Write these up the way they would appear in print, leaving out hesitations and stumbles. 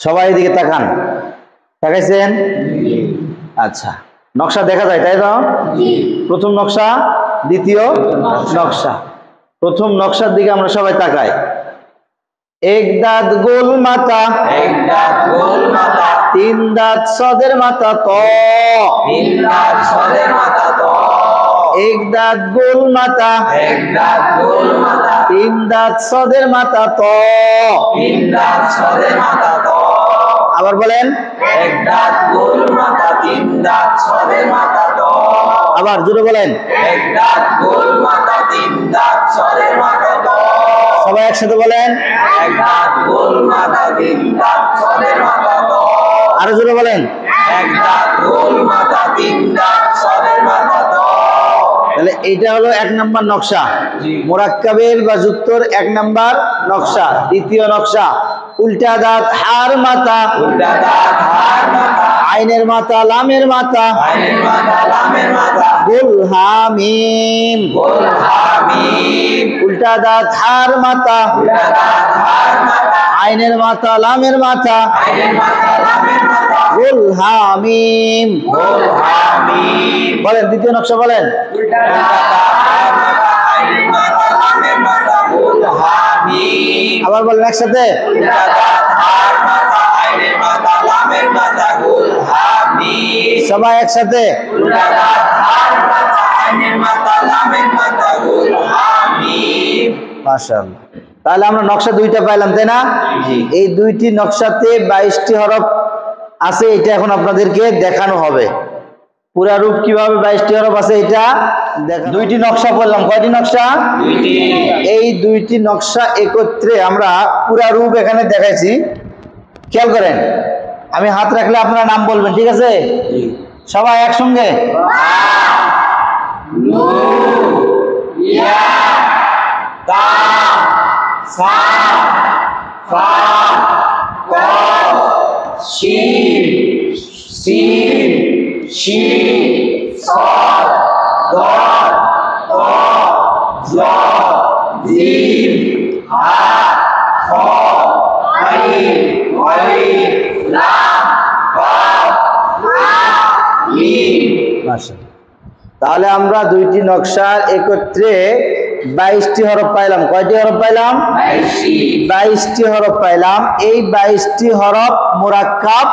সবাই এদিকে তাকান, তাকাইছেন? আচ্ছা, নকশা দেখা যায় তাই তো? প্রথম নকশা, দ্বিতীয় নকশা। প্রথম নকশার দিকে আমরা সবাই তাকাই। এক দাঁত গোল মাথা, এক দাঁত গোল মাথা, তিন দাঁত সদের মাথা ত, তিন দাঁত সদের মাথা ত, এক দাঁত গোল মাথা, এক দাঁত গোল মাথা, তিন দাঁত সদের মাথা ত, তিন দাঁত সদের মাথা ত, আবার বলেন। এক দাঁত গোল মাথা, তিন দাঁত সদের মাথা ত, আবার জোরে বলেন। এক দাঁত গোল মাথা, তিন দাঁত সদের মাথা ত, সবাই একসাথে বলেন। এক দাঁত গোল মাথা, তিন দাঁত সদের মাথা ত, আরো জোরে বলেন। এক দাঁত গোল মাথা, তিন দাঁত সদের মাথা ত। তাহলে এইটা হলো এক নাম্বার নকশা, মোরাক্কাবের বা যুক্তর এক নাম্বার নকশা। দ্বিতীয় নকশা, উল্টা দাঁত হার মাথা, উল্টা দাঁত হার মাথা, আইনের মাথা লামের মাথা, আইনের মাথা লামের মাথা, গুল হামিম। গোল হামিম। উল্টা দাঁত হার মাথা, উল্টা দাঁত হার মাথা, আইনের মাথা লামের মাথা, আইনের মাথা লামের মাথা, গুল হামিম। গোল হামিম। বলেন দ্বিতীয় নকশা বলেন। উল্টা দাঁত হার মাথা, আইনের মাথা লামের মাথা, গোল হামিম। আবার বলেন একসাথে। উল্টা দাঁত হার মাথা, আইনের মাথা লামের মাথা, গোল হামিম। সবাই একসাথে। উল্টা দাঁত হার মাথা, আইনের মাথা লামের মাথা, গোল হামিম। মাশাআল্লাহ। তাহলে আমরা নকশা দুইটা পাইলাম তাই না? এই দুইটি নকশাতে 22টি হরফ আছে, এটা এখন আপনাদেরকে দেখানো হবে। পুরা রূপ কিভাবে 22টি হরফ আছে এটা দেখা। দুইটি নকশা বললাম, কয়টি নকশা? দুইটি। এই দুইটি নকশা একত্রে আমরা পুরা রূপ এখানে দেখাইছি। খেয়াল করেন, আমি হাত রাখলে আপনারা নাম বলবেন, ঠিক আছে? সবাই একসঙ্গে। নুন, ইয়া, তা, সা, ফা, কফ, শিন, সিন, শিন, সদ, দদ, ত, জ, জিম, হা, খ, আইন, ওয়ালিন, লাম, কফ, হা, মিম। মাশাআল্লাহ। তাহলে আমরা দুইটি নকশার একত্রে 22টি হরফ পাইলাম। কয়টি হরফ পাইলাম? 22টি হরফ পাইলাম। এই 22টি হরফ মুরাক্কাব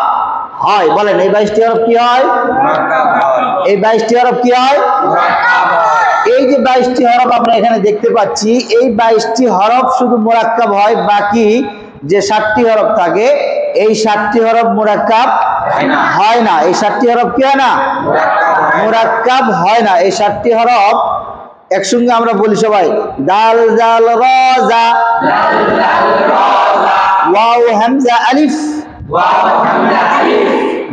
হয়। বলেন এই 22টি হরফ কি হয়? মুরাক্কাব হয়। এই 22টি হরফ কি হয়? মুরাক্কাব হয়। এই যে 22টি হরফ আমরা এখানে দেখতে পাচ্ছি, এই 22টি হরফ শুধু মুরাক্কাব হয়, বাকি যে 7টি হরফ থাকে এই 7টি হরফ মুরাক্কাব হয় না। এই 7টি হরফ কি হয় না? মুরাক্কাব হয় না। এই 7টি হরফ একসঙ্গে আমরা বলি সবাই। দাল জাল রা জা, দাল জাল রা জা, ওয়াও হামজা আলিফ, ওয়াও হামজা আলিফ,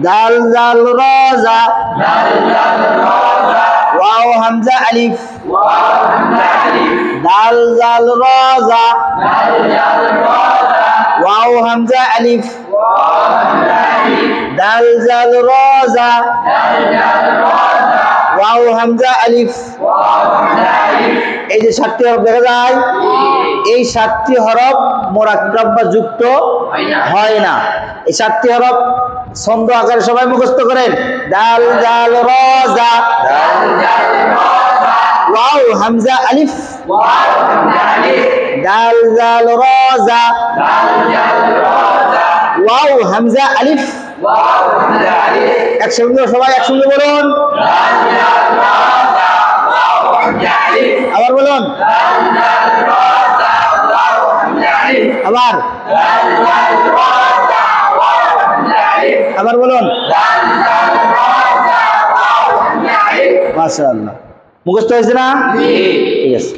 দাল জাল রা জা, দাল জাল রা জা, ওয়াও হামজা আলিফ, ওয়াও হামজা আলিফ, দাল জাল রা জা, দাল জাল রা জা, ওয়াও হামজা আলিফ, ওয়াও হামজা আলিফ, দাল জাল রা জা, দাল জাল রা জা, ওয়াও হামজা আলিফ। ওয়াও হামজা আলিফ। এই যে 7টি হরফ দেখা যায়, এই 7টি হরফ মুরাক্কাব বা যুক্ত হয় না। এই 7টি হরফ ছন্দ আকারে সবাই মুখস্থ করেন। দাল জাল রা জা, দাল জাল রা জা, ওয়াও হামজা আলিফ, ওয়াও হামজা আলিফ, দাল জাল রা জা, দাল জাল রা জা, ওয়াও হামজা আলিফ। ওয়াও হামজা আলিফ, একসঙ্গে সবাই একসঙ্গে বলুন। দাল জাল রা জা, ওয়াও হামজা আলিফ, আবার বলুন। দাল জাল রা জা, ওয়াও হামজা আলিফ, আবার দাল জাল রা জা, ওয়াও হামজা আলিফ, আবার বলুন। দাল জাল রা জা, ওয়াও হামজা আলিফ। মাশাআল্লাহ। মুখস্থ হয়েছে না? জি। ঠিক আছে।